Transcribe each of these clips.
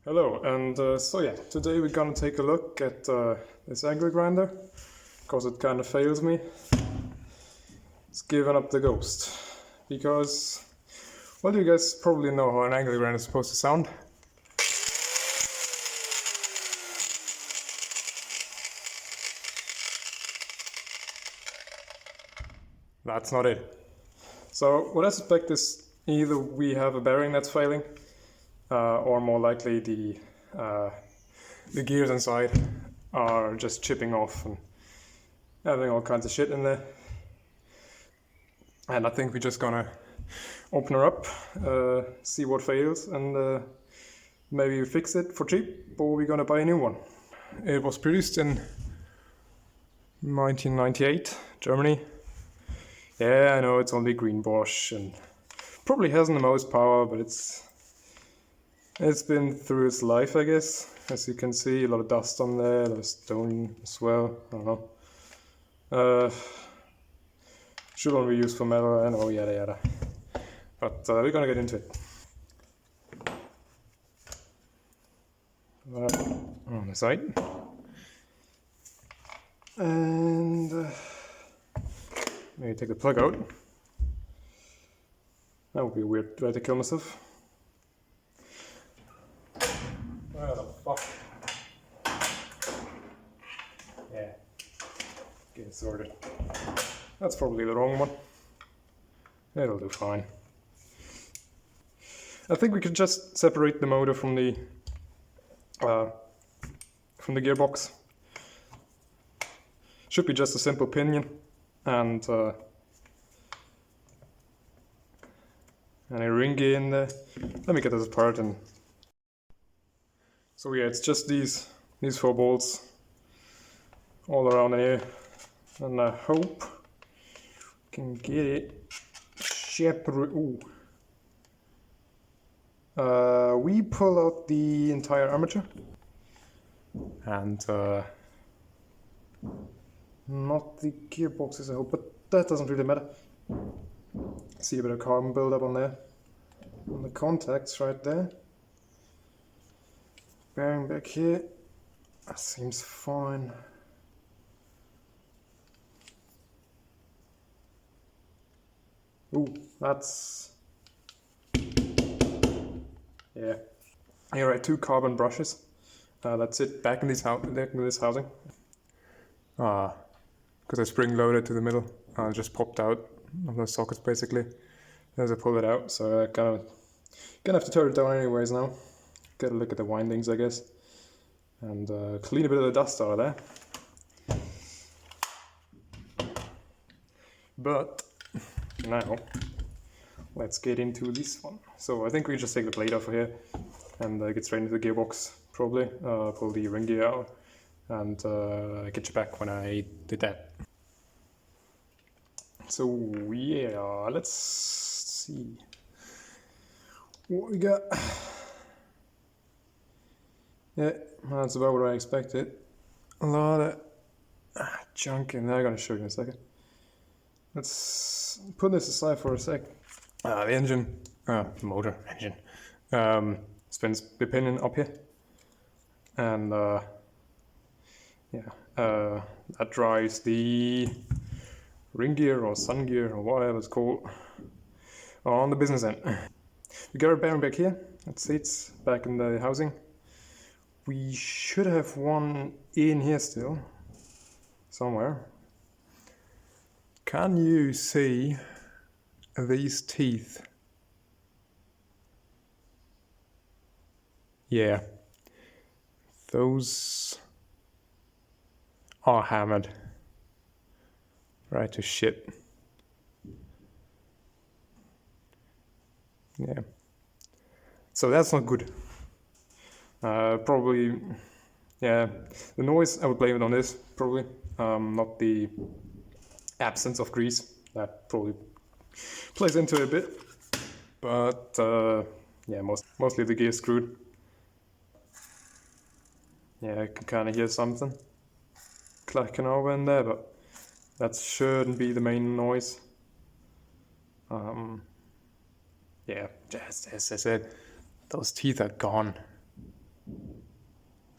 Hello, and today we're gonna take a look at this Anglegrinder, because it kind of fails me. It's given up the ghost, because, well, you guys probably know how an Anglegrinder is supposed to sound. That's not it. So what I suspect is either we have a bearing that's failing, or more likely the gears inside are just chipping off and having all kinds of shit in there. And I think we're just gonna open her up, see what fails, and maybe fix it for cheap, or we're gonna buy a new one. It was produced in 1998, Germany. Yeah, I know it's only green Bosch and probably hasn't the most power, but it's been through its life, I guess. As you can see, a lot of dust on there, a lot of stone as well. I don't know. Should only be used for metal and oh yada yada. But we're gonna get into it. On the side. And maybe take the plug out. That would be a weird way to kill myself. Where the fuck? Yeah. Get it sorted. That's probably the wrong one. It'll do fine. I think we could just separate the motor from the gearbox. Should be just a simple pinion and a ring gear in there. Let me get this apart. And so yeah, it's just these 4 bolts all around here, and I hope we can get it separate. We pull out the entire armature and not the gearboxes, I hope, but that doesn't really matter. See a bit of carbon buildup on there, on the contacts right there. Bearing back here, that seems fine. Ooh, that's... yeah. Here are 2 carbon brushes. That's it, back in this housing. Because I spring loaded to the middle, just popped out of the sockets basically as I pull it out. So I gonna have to turn it down anyways now. Get a look at the windings, I guess, and clean a bit of the dust out of there. But now let's get into this one. So I think we just take the blade off of here and get straight into the gearbox, probably. Pull the ring gear out and get you back when I did that. So yeah, let's see what we got. Yeah, that's about what I expected. A lot of junk in there. I'm gonna show you in a second. Let's put this aside for a sec. The engine, motor engine, spins the pinion up here, and that drives the ring gear or sun gear or whatever it's called on the business end. We got our bearing back here. That sits back in the housing. We should have one in here still, somewhere. Can you see these teeth? Yeah, those are hammered right to shit. Yeah, so that's not good. Probably, yeah, the noise, I would blame it on this, probably, not the absence of grease. That probably plays into it a bit, but yeah, mostly the gear screwed. Yeah, I can kind of hear something clacking over in there, but that shouldn't be the main noise. Yeah, just as I said, those teeth are gone.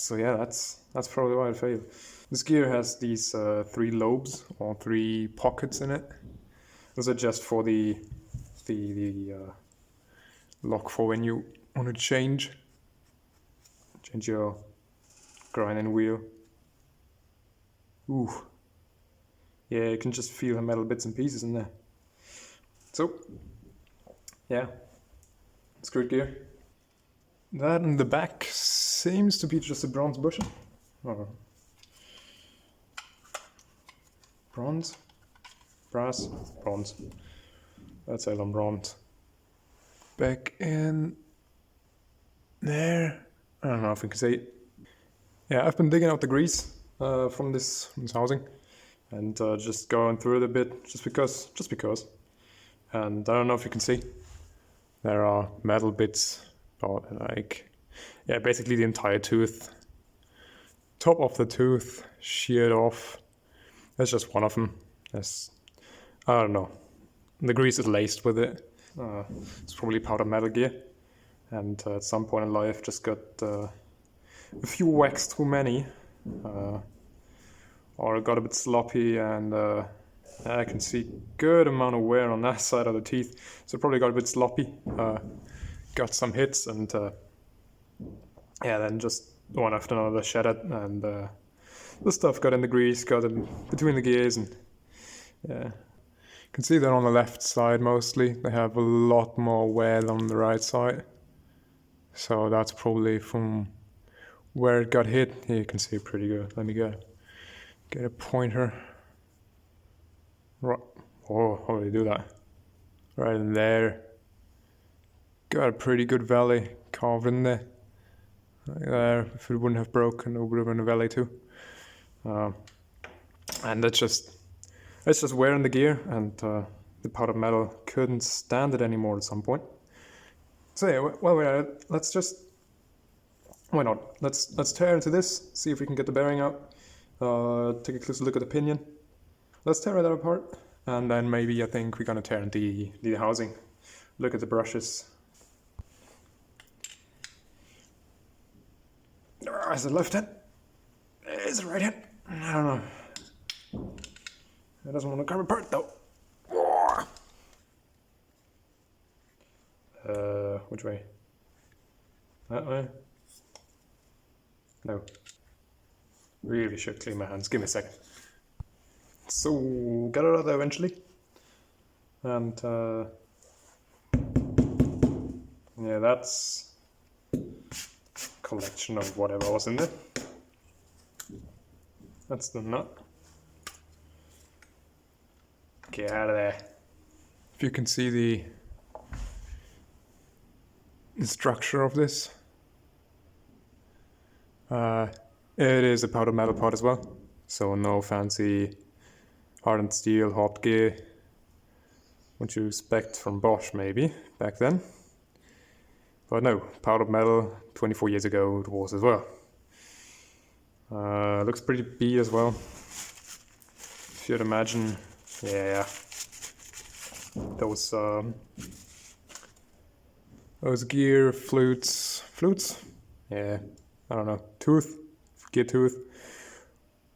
So yeah, that's probably why it failed. This gear has these 3 lobes or 3 pockets in it. Those are just for the lock for when you want to change your grinding wheel. Ooh. Yeah, you can just feel the metal bits and pieces in there. So, yeah, screwed gear. That in the back seems to be just a bronze bushing. Or bronze? Brass? Bronze. That's on bronze. Back in there. I don't know if you can see it. Yeah, I've been digging out the grease from this housing and just going through it a bit, just because. And I don't know if you can see. There are metal bits, like, yeah, basically the entire tooth. Top of the tooth sheared off. That's just one of them. I don't know. The grease is laced with it. It's probably powder metal gear. And at some point in life just got a few whacks too many. Or it got a bit sloppy, and I can see good amount of wear on that side of the teeth. So it probably got a bit sloppy. Got some hits, and yeah, then just one after another shattered, and the stuff got in the grease, got in between the gears, and yeah. You can see that on the left side mostly. They have a lot more wear than on the right side. So that's probably from where it got hit. Here you can see it pretty good. Let me get a pointer. Right. Oh, how do you do that? Right in there. Got a pretty good valley carved in there. Like there. If it wouldn't have broken, it would have been a valley too. And that's just wearing the gear, and the powdered metal couldn't stand it anymore at some point. So yeah, while we're at it, let's just, why not? Let's tear into this, see if we can get the bearing out. Take a closer look at the pinion. Let's tear it apart, and then maybe I think we're gonna tear into the housing. Look at the brushes. Is it left hand? Is it right hand? I don't know. It doesn't want to come apart though. Which way? That way? No. Really should clean my hands. Give me a second. So, got it out there eventually. And, yeah, that's a collection of whatever was in there. That's the nut. Get out of there. If you can see the structure of this, it is a powder metal part as well. So no fancy hardened steel, hot gear, what you expect from Bosch maybe back then. But no, powdered metal, 24 years ago it was as well. Looks pretty beat as well. If you'd imagine, yeah, those gear flutes, yeah, I don't know, gear tooth,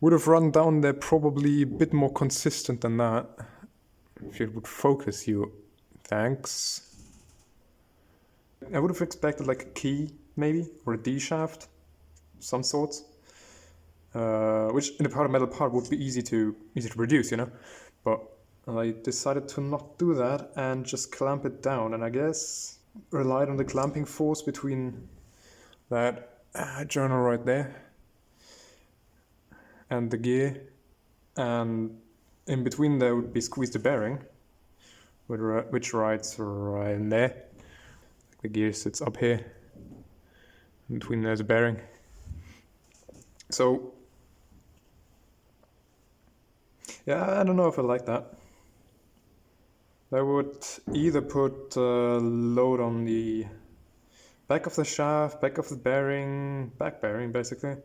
would have run down there probably a bit more consistent than that. If it would focus you, thanks. I would have expected like a key maybe, or a D shaft, some sorts. Which in the powder metal part would be easy to reduce, you know, but I decided to not do that and just clamp it down, and I guess relied on the clamping force between that journal right there and the gear, and in between there would be squeezed the bearing, which rides right in there. The gear sits up here, in between there's a bearing. So yeah, I don't know if I like that. I would either put load on the back of the shaft, back of the bearing, back bearing basically,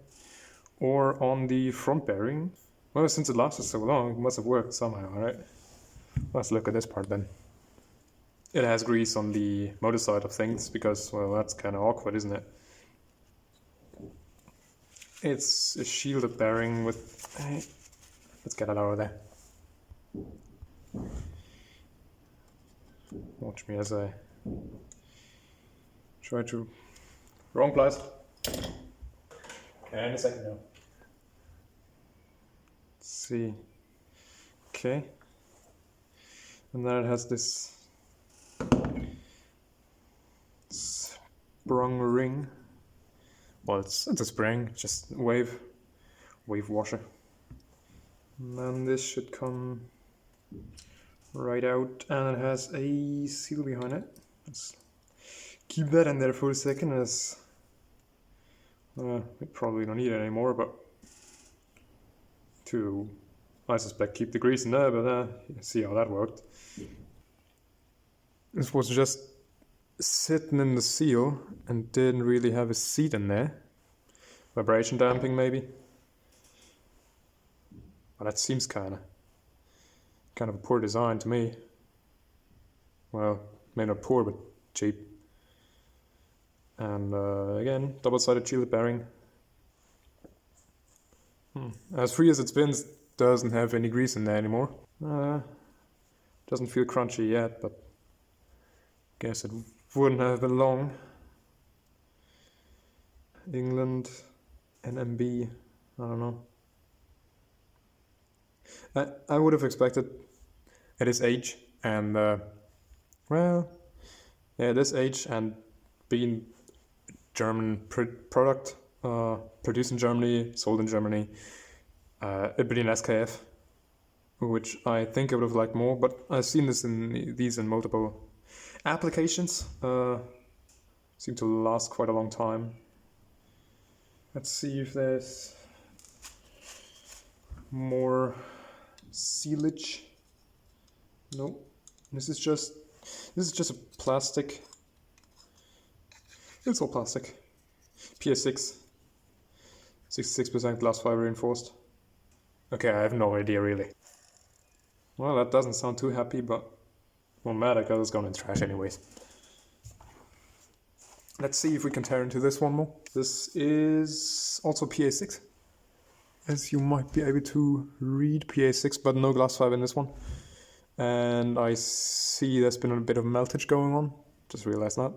or on the front bearing. Well, since it lasted so long, it must have worked somehow, right? Let's look at this part then. It has grease on the motor side of things because, well, that's kind of awkward, isn't it? It's a shielded bearing with... let's get it out of there. Watch me as I try to... Wrong place. And a second now. Let's see. Okay. And then it has this sprung ring. Well, it's a spring, just wave washer. And then this should come right out, and it has a seal behind it. Let's keep that in there for a second, as we probably don't need it anymore, but I suspect keep the grease in there, but see how that worked. This was just sitting in the seal and didn't really have a seat in there. Vibration damping maybe. But that seems kind of a poor design to me. Well, maybe not poor, but cheap. And again, double-sided shielded bearing. As free as it spins, doesn't have any grease in there anymore. Doesn't feel crunchy yet, but guess it wouldn't have been long. England, NMB, I don't know. I would have expected at his age and this age and being German product, produced in Germany, sold in Germany, it'd be an SKF, which I think I would have liked more, but I've seen these in multiple applications. Seem to last quite a long time. Let's see if there's more sealage. Nope. This is just a plastic. It's all plastic. PS6. 66% glass fiber reinforced. Okay, I have no idea really. Well, that doesn't sound too happy, but won't matter because it's going in trash anyways. Let's see if we can tear into this one more. This is also PA6. As you might be able to read, PA6, but no glass fiber in this one. And I see there's been a bit of meltage going on. Just realized that.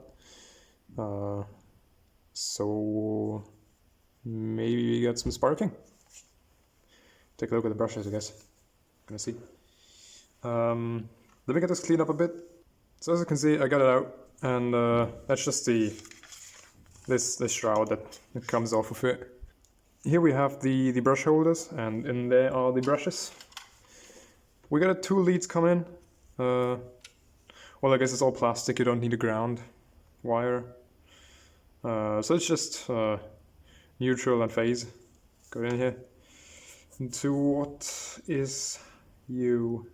So maybe we get some sparking. Take a look at the brushes, I guess. Gonna see. Let me get this cleaned up a bit. So as you can see, I got it out, and that's just this shroud that comes off of it. Here we have the brush holders, and in there are the brushes. We got 2 leads coming in. Well, I guess it's all plastic. You don't need a ground wire. So it's just neutral and phase. Go in here. Into what is you?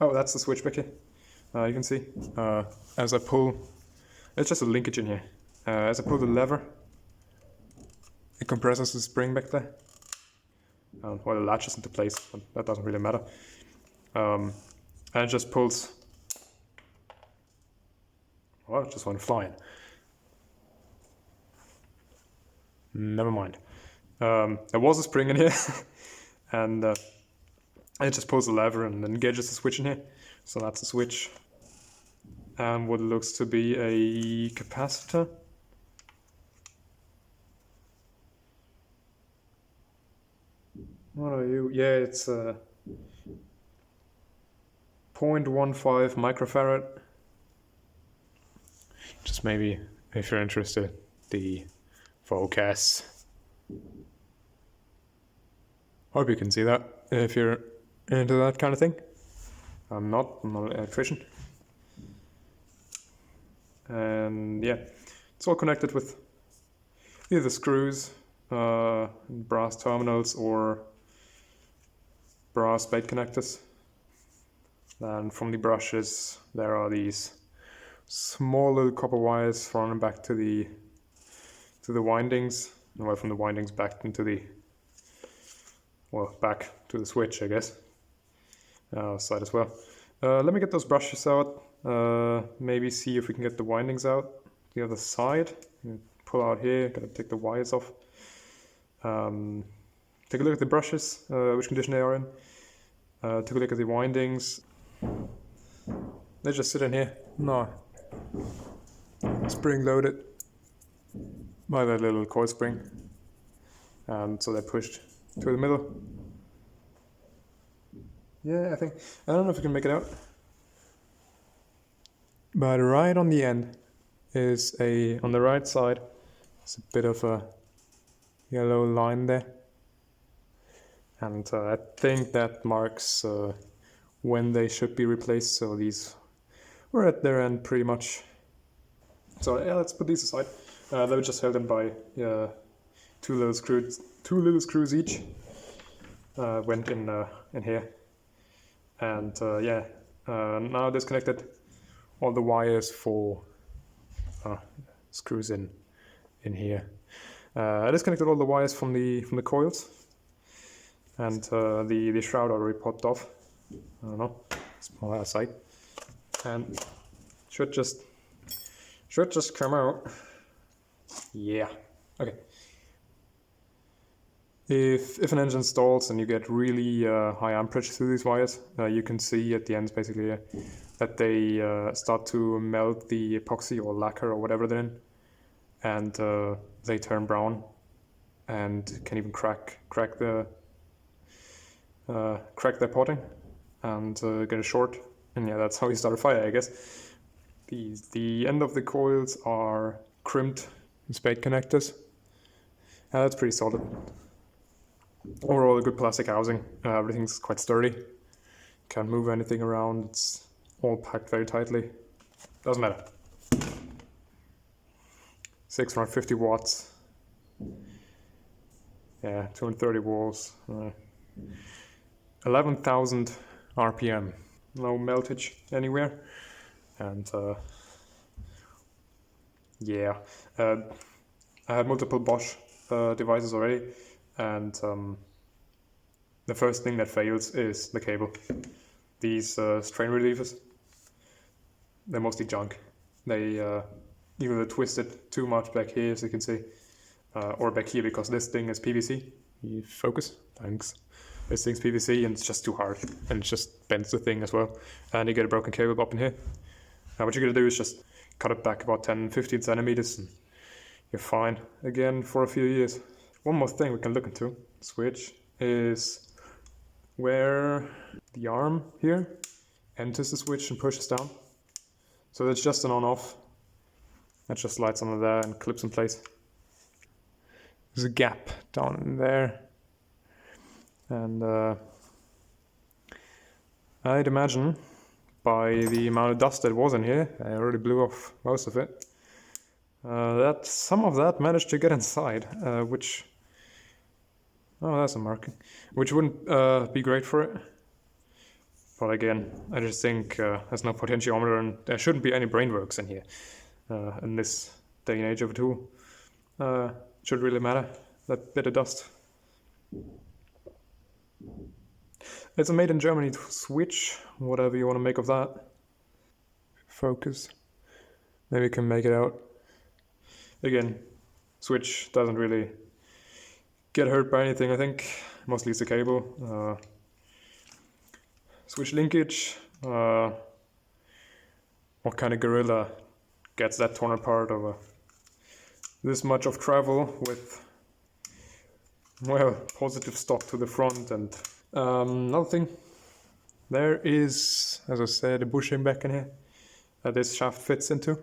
Oh, that's the switch back here. You can see as I pull, it's just a linkage in here. As I pull the lever, it compresses the spring back there. Well, it latches into place, but that doesn't really matter. And it just pulls. Well, it just went flying. Never mind. There was a spring in here, and it just pulls the lever and engages the switch in here. So that's the switch. And what looks to be a capacitor. What are you? Yeah, it's 0.15 microfarad. Just maybe, if you're interested, the focus. Hope you can see that if you're into that kind of thing. I'm not an electrician. And yeah, it's all connected with either screws, brass terminals, or brass bait connectors. And from the brushes, there are these small little copper wires running back to the windings, and well, from the windings back into back to the switch, I guess. Side as well. Let me get those brushes out. Maybe see if we can get the windings out the other side. pull out here, gotta take the wires off. Take a look at the brushes, which condition they are in. Take a look at the windings. They just sit in here. No. Spring loaded by that little coil spring. And so they're pushed to the middle. Yeah, I don't know if you can make it out. But right on the end is on the right side, it's a bit of a yellow line there. And I think that marks when they should be replaced, so these were at their end pretty much. So yeah, let's put these aside. They were just held in by two little screws each. Went in here. And now disconnected all the wires for screws in here. I disconnected all the wires from the coils, and the shroud already popped off. I don't know, small aside, and should just come out. Yeah, okay. If an engine stalls and you get really high amperage through these wires, you can see at the ends basically that they start to melt the epoxy or lacquer or whatever they're in, and they turn brown and can even crack their potting and get a short. And yeah, that's how you start a fire, I guess. The end of the coils are crimped spade connectors. That's pretty solid. Overall, a good plastic housing. Everything's quite sturdy. Can't move anything around. It's all packed very tightly. Doesn't matter. 650 watts. Yeah, 230 volts. 11,000 RPM. No meltage anywhere. And yeah, I had multiple Bosch devices already. And the first thing that fails is the cable. These strain relievers, they're mostly junk. They either twisted too much back here, as you can see, or back here because this thing is PVC. You focus, thanks. This thing's PVC and it's just too hard, and it just bends the thing as well. And you get a broken cable up in here. What you're gonna do is just cut it back about 10-15 centimeters, and you're fine again for a few years. One more thing we can look into, switch, is where the arm here enters the switch and pushes down. So that's just an on-off. That just slides under there and clips in place. There's a gap down in there. And I'd imagine by the amount of dust that was in here, I already blew off most of it, that some of that managed to get inside, which... Oh, that's a marking. Which wouldn't be great for it. But again, I just think there's no potentiometer and there shouldn't be any brainworks in here. In this day and age of a tool. Should really matter, that bit of dust. It's a made in Germany switch, whatever you want to make of that. Focus. Maybe you can make it out. Again, switch doesn't really get hurt by anything, I think. Mostly it's the cable. Switch linkage. What kind of gorilla gets that torn apart over this much of travel with, well, positive stock to the front? And another thing, there is, as I said, a bushing back in here that this shaft fits into,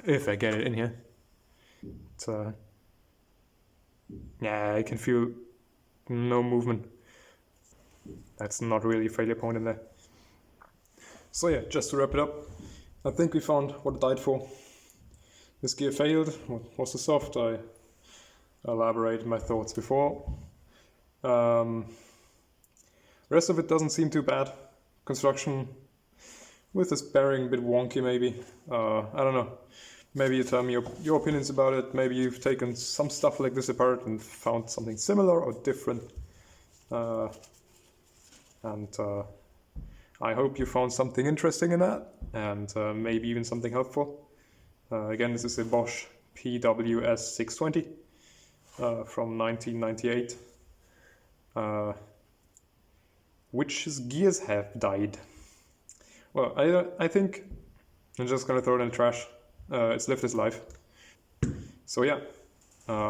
if I get it in here. It's yeah, I can feel no movement. That's not really a failure point in there. So yeah, just to wrap it up, I think we found what it died for. This gear failed. What was the soft? I elaborated my thoughts before. Rest of it doesn't seem too bad. Construction with this bearing a bit wonky maybe. I don't know. Maybe you tell me your opinions about it. Maybe you've taken some stuff like this apart and found something similar or different. And I hope you found something interesting in that, and maybe even something helpful. Again, this is a Bosch PWS620 from 1998, which his gears have died. Well, I think I'm just gonna throw it in the trash. It's lived its life. So yeah,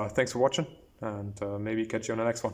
thanks for watching, and maybe catch you on the next one.